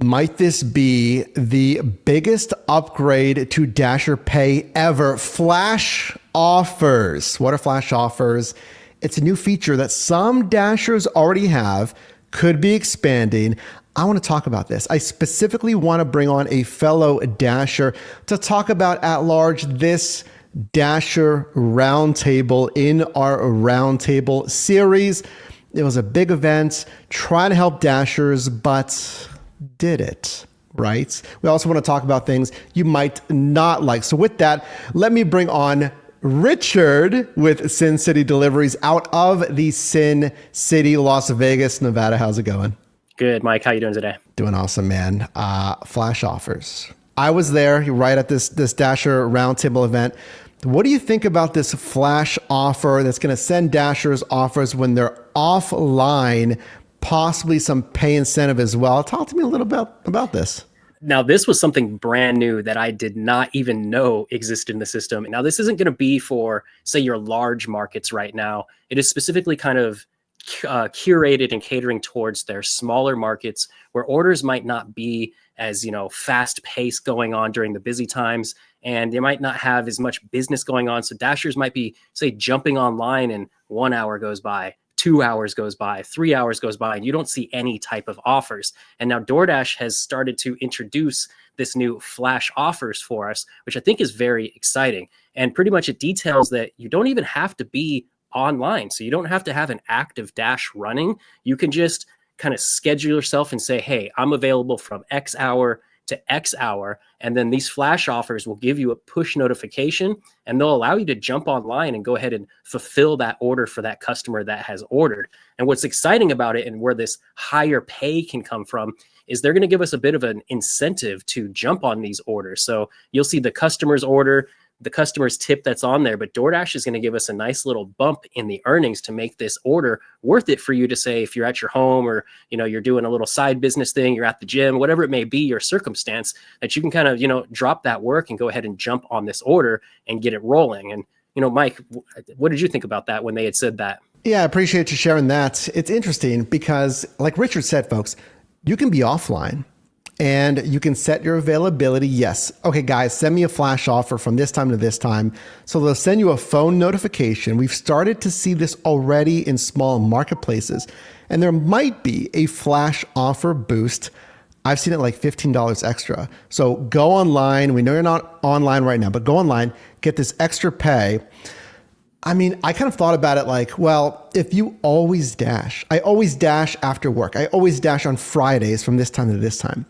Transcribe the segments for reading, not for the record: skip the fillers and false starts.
Might this be the biggest upgrade to Dasher Pay ever? Flash offers. What are flash offers? It's a new feature that some Dashers already have, could be expanding. I want to talk about this. I specifically want to bring on a fellow Dasher to talk about at large this Dasher Roundtable in our Roundtable series. It was a big event trying to help Dashers, but did it, right? We also want to talk about things you might not like. So with that, let me bring on Richard with Sin City Deliveries out of the Sin City, Las Vegas, Nevada. How's it going? Good, Mike. How you doing today? Doing awesome, man. Flash offers. I was there right at this Dasher Roundtable event. What do you think about this flash offer that's going to send Dashers offers when they're offline, possibly some pay incentive as well? Talk to me a little bit about this. Now, this was something brand new that I did not even know existed in the system. Now, this isn't going to be for, say, your large markets right now. It is specifically kind of curated and catering towards their smaller markets where orders might not be as, fast paced going on during the busy times, and they might not have as much business going on. So Dashers might be, say, jumping online and 1 hour goes by, 2 hours goes by, 3 hours goes by, and you don't see any type of offers. And now DoorDash has started to introduce this new flash offers for us, which I think is very exciting. And pretty much it details that you don't even have to be online. So you don't have to have an active Dash running. You can just kind of schedule yourself and say, hey, I'm available from X hour to X hour. And then these flash offers will give you a push notification, and they'll allow you to jump online and go ahead and fulfill that order for that customer that has ordered. And what's exciting about it, and where this higher pay can come from, is they're going to give us a bit of an incentive to jump on these orders. So you'll see the customer's order, the customer's tip that's on there, but DoorDash is going to give us a nice little bump in the earnings to make this order worth it for you to say, if you're at your home or, you're doing a little side business thing, you're at the gym, whatever it may be, your circumstance, that you can kind of, drop that work and go ahead and jump on this order and get it rolling. And, Mike, what did you think about that when they had said that? Yeah, I appreciate you sharing that. It's interesting because, like Richard said, folks, you can be offline and you can set your availability. Yes. Okay, guys, send me a flash offer from this time to this time. So they'll send you a phone notification. We've started to see this already in small marketplaces, and there might be a flash offer boost. I've seen it like $15 extra. So go online. We know you're not online right now, but go online, get this extra pay. I mean, I kind of thought about it like, well, if you always dash, I always dash after work, I always dash on Fridays from this time to this time,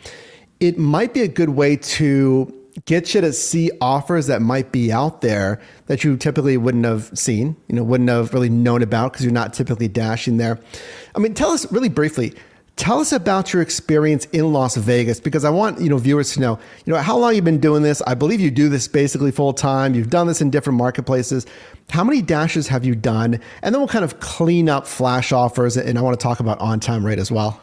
it might be a good way to get you to see offers that might be out there that you typically wouldn't have seen, wouldn't have really known about because you're not typically dashing there. I mean, tell us really briefly, tell us about your experience in Las Vegas, because I want, viewers to know, how long you've been doing this. I believe you do this basically full time. You've done this in different marketplaces. How many dashes have you done? And then we'll kind of clean up flash offers. And I want to talk about on-time rate as well.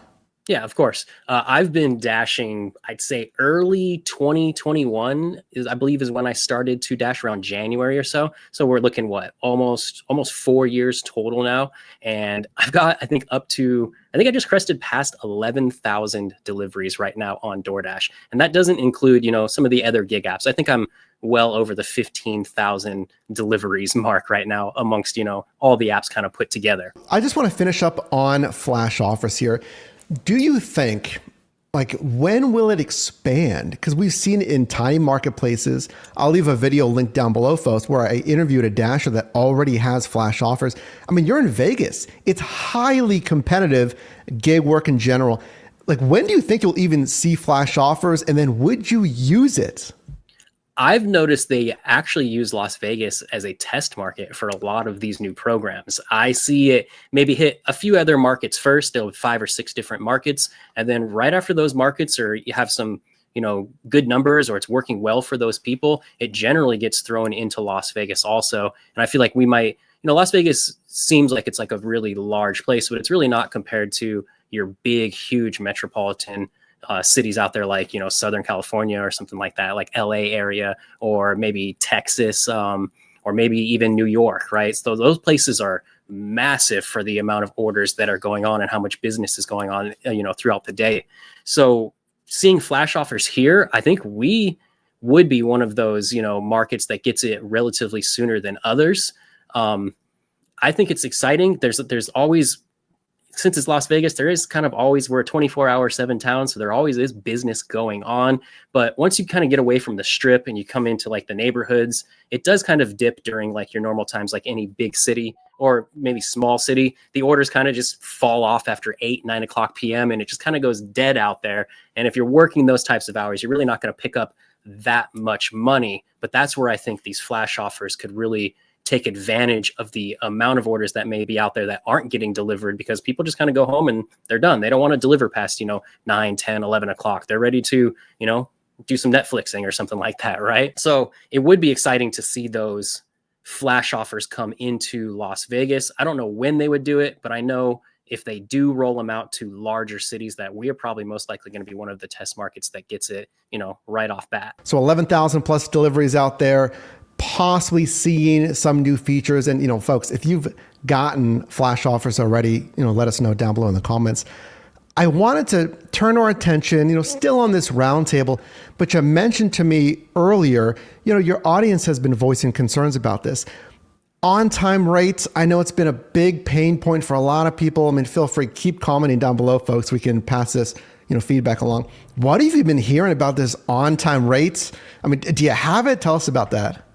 Yeah, of course. I've been dashing, I'd say early 2021 I believe is when I started to dash, around January or so. So we're looking almost 4 years total now. And I've got, I think I just crested past 11,000 deliveries right now on DoorDash. And that doesn't include, some of the other gig apps. I think I'm well over the 15,000 deliveries mark right now amongst, all the apps kind of put together. I just want to finish up on flash offers here. Do you think, when will it expand? Because we've seen it in tiny marketplaces. I'll leave a video link down below, folks, where I interviewed a Dasher that already has flash offers. I mean, you're in Vegas. It's highly competitive gig work in general. When do you think you'll even see flash offers? And then would you use it? I've noticed they actually use Las Vegas as a test market for a lot of these new programs. I see it maybe hit a few other markets first. They'll have 5 or 6 different markets. And then right after those markets, or you have some, good numbers, or it's working well for those people, it generally gets thrown into Las Vegas also. And I feel like we might, Las Vegas seems like it's like a really large place, but it's really not compared to your big, huge metropolitan cities out there, like, Southern California or something like that, like LA area, or maybe Texas, or maybe even New York, right? So those places are massive for the amount of orders that are going on and how much business is going on, throughout the day. So seeing flash offers here, I think we would be one of those, markets that gets it relatively sooner than others. I think it's exciting. There's always, since it's Las Vegas, there is kind of always, we're a 24/7 town, so there always is business going on. But once you kind of get away from the strip and you come into like the neighborhoods, it does kind of dip during like your normal times, like any big city or maybe small city. The orders kind of just fall off after 8, 9 o'clock p.m. and it just kind of goes dead out there. And if you're working those types of hours, you're really not going to pick up that much money. But that's where I think these flash offers could really take advantage of the amount of orders that may be out there that aren't getting delivered, because people just kind of go home and they're done. They don't want to deliver past, 9, 10, 11 o'clock. They're ready to, do some Netflixing or something like that, right? So it would be exciting to see those flash offers come into Las Vegas. I don't know when they would do it, but I know if they do roll them out to larger cities, that we are probably most likely going to be one of the test markets that gets it, right off bat. So 11,000 plus deliveries out there, possibly seeing some new features. And, folks, if you've gotten flash offers already, let us know down below in the comments. I wanted to turn our attention, still on this roundtable, but you mentioned to me earlier, your audience has been voicing concerns about this. On-time rates, I know it's been a big pain point for a lot of people. I mean, feel free, keep commenting down below, folks. We can pass this, feedback along. What have you been hearing about this on-time rates? I mean, do you have it? Tell us about that.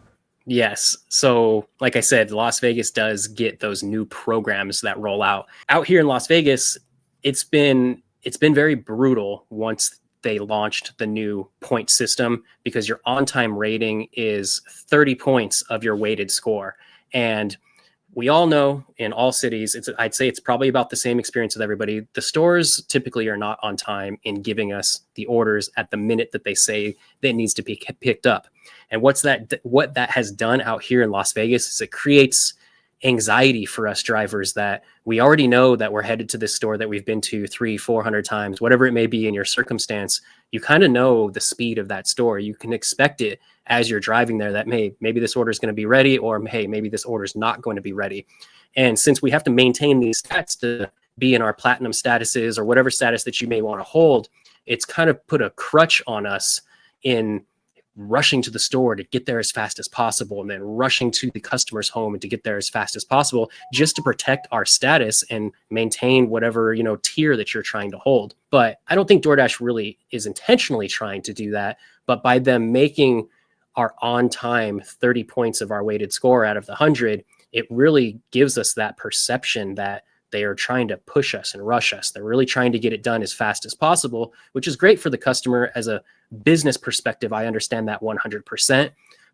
Yes. So like I said, Las Vegas does get those new programs that roll out. Out here in Las Vegas, it's been very brutal once they launched the new point system, because your on-time rating is 30 points of your weighted score. And we all know in all cities, I'd say it's probably about the same experience with everybody. The stores typically are not on time in giving us the orders at the minute that they say that needs to be picked up. And what that has done out here in Las Vegas is it creates anxiety for us drivers, that we already know that we're headed to this store that we've been to 300-400 times, whatever it may be in your circumstance. You kind of know the speed of that store. You can expect it as you're driving there, that maybe this order is going to be ready, or hey, maybe this order is not going to be ready. And since we have to maintain these stats to be in our platinum statuses or whatever status that you may want to hold, it's kind of put a crutch on us in rushing to the store to get there as fast as possible, and then rushing to the customer's home and to get there as fast as possible, just to protect our status and maintain whatever, tier that you're trying to hold. But I don't think DoorDash really is intentionally trying to do that. But by them making our on time 30 points of our weighted score out of the 100, it really gives us that perception that they are trying to push us and rush us. They're really trying to get it done as fast as possible, which is great for the customer. As a business perspective, I understand that 100%.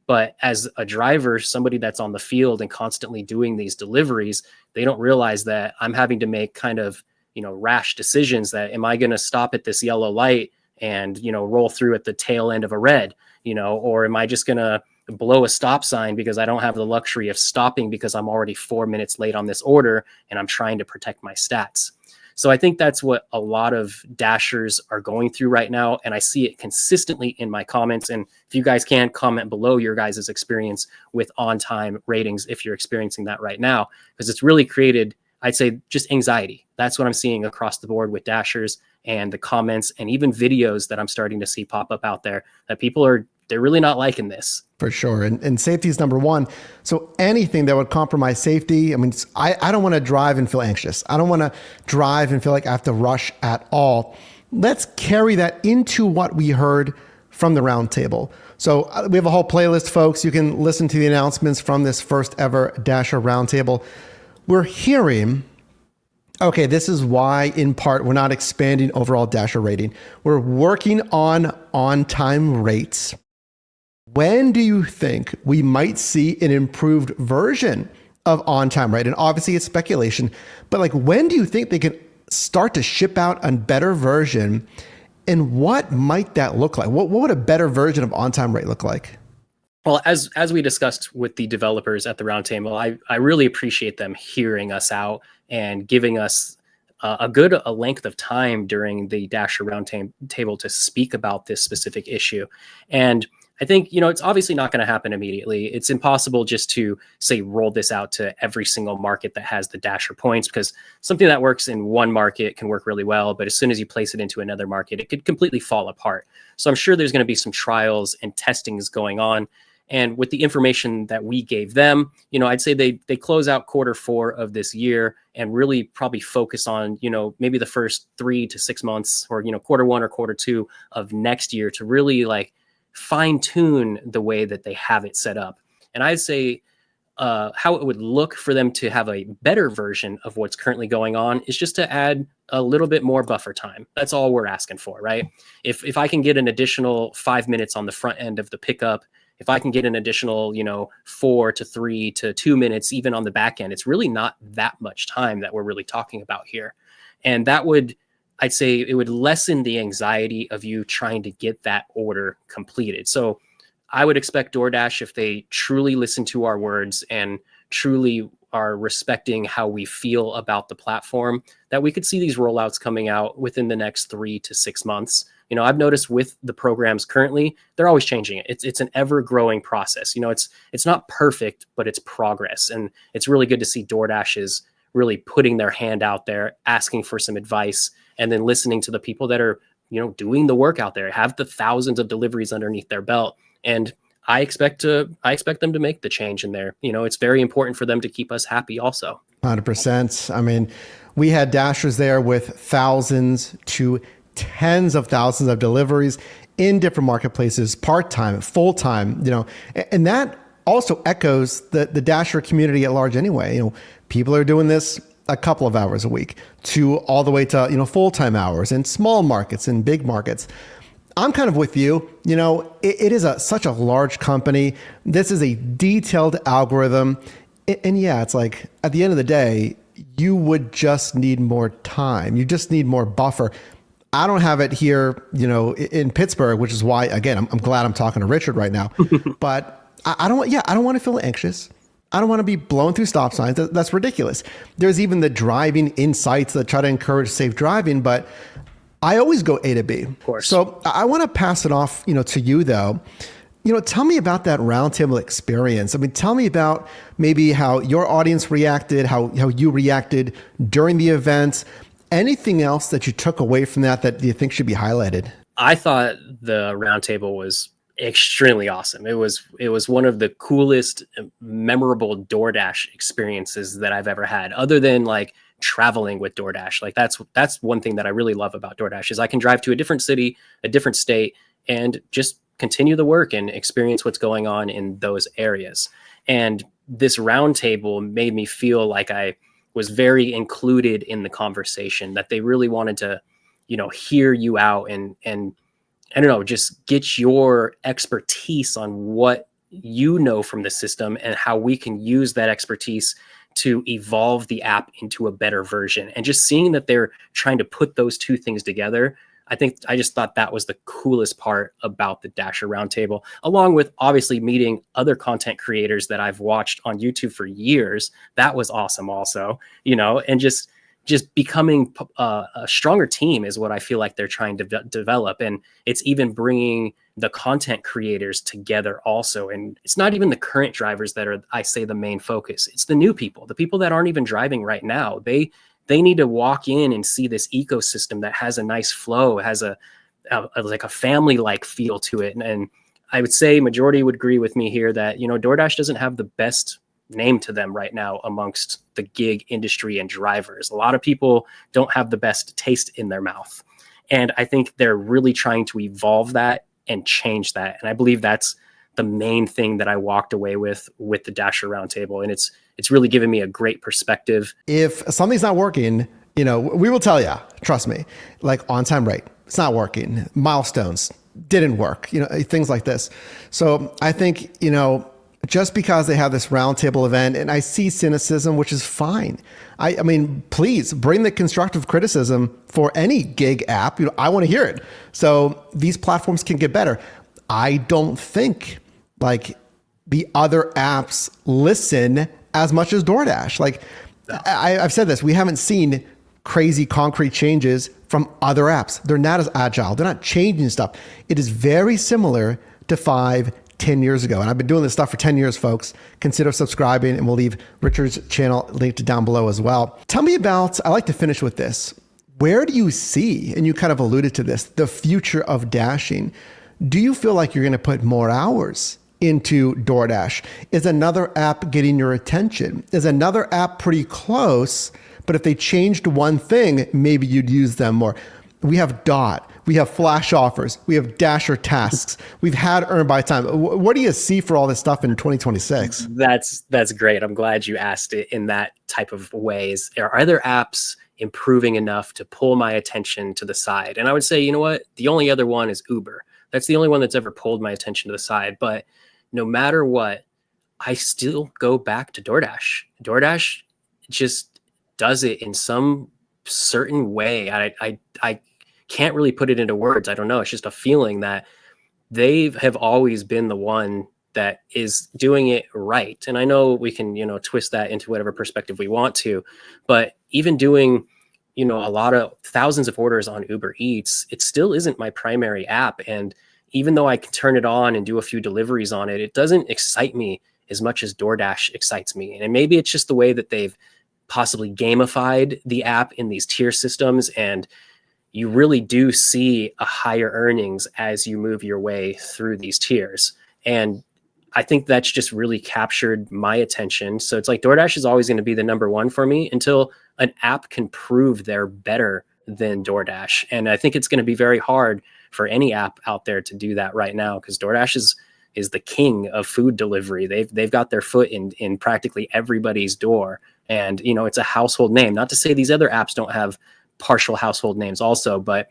But as a driver, somebody that's on the field and constantly doing these deliveries, they don't realize that I'm having to make kind of, rash decisions. That, am I going to stop at this yellow light and, roll through at the tail end of a red, or am I just going to blow a stop sign because I don't have the luxury of stopping because I'm already 4 minutes late on this order and I'm trying to protect my stats. So I think that's what a lot of Dashers are going through right now. And I see it consistently in my comments. And if you guys can comment below your guys' experience with on-time ratings, if you're experiencing that right now, because it's really created, I'd say, just anxiety. That's what I'm seeing across the board with Dashers, and the comments and even videos that I'm starting to see pop up out there, that they're really not liking this. For sure. And safety is number one. So anything that would compromise safety, I mean, I don't want to drive and feel anxious. I don't want to drive and feel like I have to rush at all. Let's carry that into what we heard from the roundtable. So we have a whole playlist, folks. You can listen to the announcements from this first ever Dasher roundtable. We're hearing, okay, this is why, in part, we're not expanding overall Dasher rating. We're working on time rates. When do you think we might see an improved version of on-time rate? And obviously it's speculation, but like, when do you think they can start to ship out a better version? And what might that look like? What would a better version of on-time rate look like? Well, as we discussed with the developers at the roundtable, I really appreciate them hearing us out and giving us a length of time during the Dasher roundtable to speak about this specific issue. And I think, it's obviously not going to happen immediately. It's impossible just to say roll this out to every single market that has the Dasher points, because something that works in one market can work really well, but as soon as you place it into another market, it could completely fall apart. So I'm sure there's going to be some trials and testings going on. And with the information that we gave them, I'd say they close out Q4 of this year and really probably focus on, maybe the first 3 to 6 months, or, Q1 or Q2 of next year to really like fine tune the way that they have it set up. And I'd say how it would look for them to have a better version of what's currently going on is just to add a little bit more buffer time. That's all we're asking for, right? If I can get an additional 5 minutes on the front end of the pickup, if I can get an additional, 4 to 3 to 2 minutes, even on the back end, it's really not that much time that we're really talking about here. And that would, I'd say it would lessen the anxiety of you trying to get that order completed. So I would expect DoorDash, if they truly listen to our words and truly are respecting how we feel about the platform, that we could see these rollouts coming out within the next 3 to 6 months. I've noticed with the programs currently, they're always changing it. It's an ever growing process. It's not perfect, but it's progress. And it's really good to see DoorDash is really putting their hand out there, asking for some advice, and then listening to the people that are, doing the work out there, have the thousands of deliveries underneath their belt. And I expect them to make the change in there. It's very important for them to keep us happy also. 100%. I mean, we had Dashers there with thousands to tens of thousands of deliveries in different marketplaces, part-time, full-time, and that also echoes the Dasher community at large anyway. People are doing this a couple of hours a week to all the way to, full-time hours in small markets and big markets. I'm kind of with you. It is such a large company. This is a detailed algorithm. And yeah, it's like at the end of the day, you would just need more time. You just need more buffer. I don't have it here, in Pittsburgh, which is why, again, I'm glad I'm talking to Richard right now. But I don't want to feel anxious. I don't want to be blowing through stop signs. That's ridiculous. There's even the driving insights that try to encourage safe driving, but I always go A to B. Of course. So I want to pass it off, to you though. Tell me about that Roundtable experience. I mean, tell me about maybe how your audience reacted, how you reacted during the event. Anything else that you took away from that you think should be highlighted? I thought the Roundtable was extremely awesome. It was one of the coolest, memorable DoorDash experiences that I've ever had, other than like traveling with DoorDash. Like that's one thing that I really love about DoorDash is I can drive to a different city, a different state, and just continue the work and experience what's going on in those areas. And this Roundtable made me feel like I was very included in the conversation, that they really wanted to, hear you out and I don't know, just get your expertise on what from the system and how we can use that expertise to evolve the app into a better version. And just seeing that they're trying to put those two things together, I just thought that was the coolest part about the Dasher Roundtable, along with obviously meeting other content creators that I've watched on YouTube for years. That was awesome also, and just becoming a stronger team is what I feel like they're trying to develop. And it's even bringing the content creators together also. And it's not even the current drivers that are, I say, the main focus. It's the new people, the people that aren't even driving right now. They need to walk in and see this ecosystem that has a nice flow, has a like a family-like feel to it. And I would say majority would agree with me here that, DoorDash doesn't have the best name to them right now amongst the gig industry and drivers. A lot of people don't have the best taste in their mouth. And I think they're really trying to evolve that and change that. And I believe that's the main thing that I walked away with the Dasher Roundtable. And it's really given me a great perspective. If something's not working, we will tell you, trust me, like on-time rate, it's not working. Milestones didn't work, things like this. So I think, just because they have this Roundtable event, and I see cynicism, which is fine. I mean, please bring the constructive criticism for any gig app. I want to hear it. So these platforms can get better. I don't think like the other apps listen as much as DoorDash. Like I've said this, we haven't seen crazy concrete changes from other apps. They're not as agile. They're not changing stuff. It is very similar to 5, 10 years ago. And I've been doing this stuff for 10 years, folks. Consider subscribing, and we'll leave Richard's channel linked down below as well. Tell me about, I like to finish with this. Where do you see, and you kind of alluded to this, the future of dashing? Do you feel like you're going to put more hours into DoorDash? Is another app getting your attention? Is another app pretty close, but if they changed one thing, maybe you'd use them more? We have Dot, we have flash offers, we have Dasher tasks, we've had earn by time. What do you see for all this stuff in 2026? That's great. I'm glad you asked it in that type of ways. Are there apps improving enough to pull my attention to the side? And I would say, you know what? The only other one is Uber. That's the only one that's ever pulled my attention to the side. But no matter what, I still go back to DoorDash. DoorDash just does it in some certain way. I can't really put it into words. I don't know. It's just a feeling that they have always been the one that is doing it right. And I know we can, twist that into whatever perspective we want to, but even doing, a lot of thousands of orders on Uber Eats, it still isn't my primary app. And even though I can turn it on and do a few deliveries on it, it doesn't excite me as much as DoorDash excites me. And maybe it's just the way that they've possibly gamified the app in these tier systems, and you really do see a higher earnings as you move your way through these tiers. And I think that's just really captured my attention. So it's like DoorDash is always going to be the number one for me until an app can prove they're better than DoorDash. And I think it's going to be very hard for any app out there to do that right now, because DoorDash is the king of food delivery. They've got their foot in practically everybody's door. And, it's a household name. Not to say these other apps don't have partial household names also, but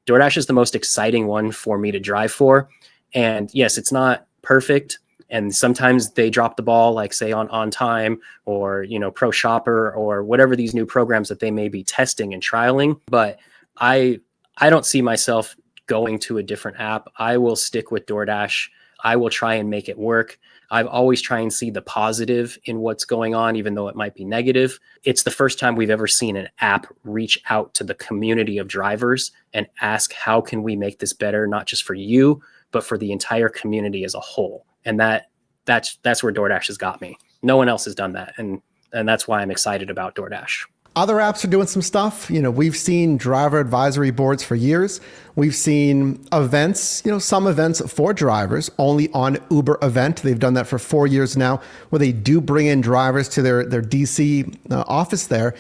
DoorDash is the most exciting one for me to drive for. And yes, it's not perfect. And sometimes they drop the ball, like say on time or, Pro Shopper or whatever these new programs that they may be testing and trialing. But I don't see myself going to a different app. I will stick with DoorDash. I will try and make it work. I've always try and see the positive in what's going on, even though it might be negative. It's the first time we've ever seen an app reach out to the community of drivers and ask, how can we make this better, not just for you, but for the entire community as a whole? And that's where DoorDash has got me. No one else has done that. And that's why I'm excited about DoorDash. Other apps are doing some stuff. We've seen driver advisory boards for years. We've seen events, some events for drivers only on Uber Event. They've done that for 4 years now, where they do bring in drivers to their DC office there.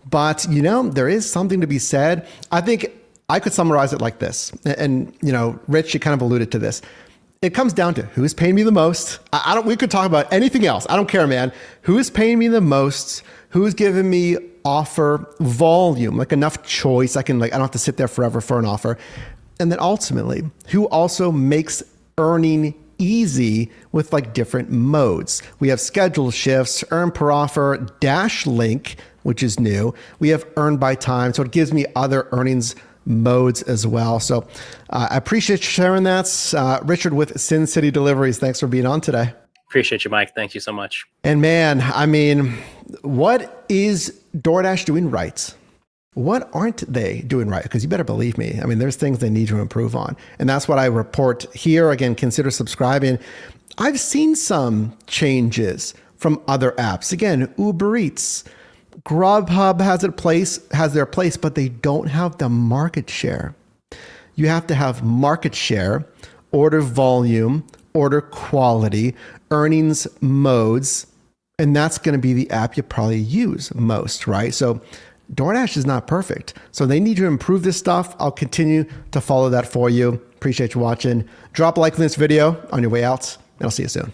But, there is something to be said. I think I could summarize it like this. And, Rich, you kind of alluded to this. It comes down to who's paying me the most. We could talk about anything else. I don't care, man. Who's paying me the most? Who's giving me offer volume, like enough choice? I don't have to sit there forever for an offer. And then ultimately, who also makes earning easy with different modes? We have scheduled shifts, earn per offer, Dash Link, which is new. We have earn by time. So it gives me other earnings modes as well. So I appreciate you sharing that. Richard with Sin City Deliveries, thanks for being on today. Appreciate you, Mike. Thank you so much. And man, what is DoorDash doing right? What aren't they doing right? Because you better believe me. There's things they need to improve on. And that's what I report here. Again, consider subscribing. I've seen some changes from other apps. Again, Uber Eats, Grubhub has their place, but they don't have the market share. You have to have market share, order volume, order quality, earnings modes, and that's going to be the app you probably use most, right? So DoorDash is not perfect. So they need to improve this stuff. I'll continue to follow that for you. Appreciate you watching. Drop a like on this video on your way out, and I'll see you soon.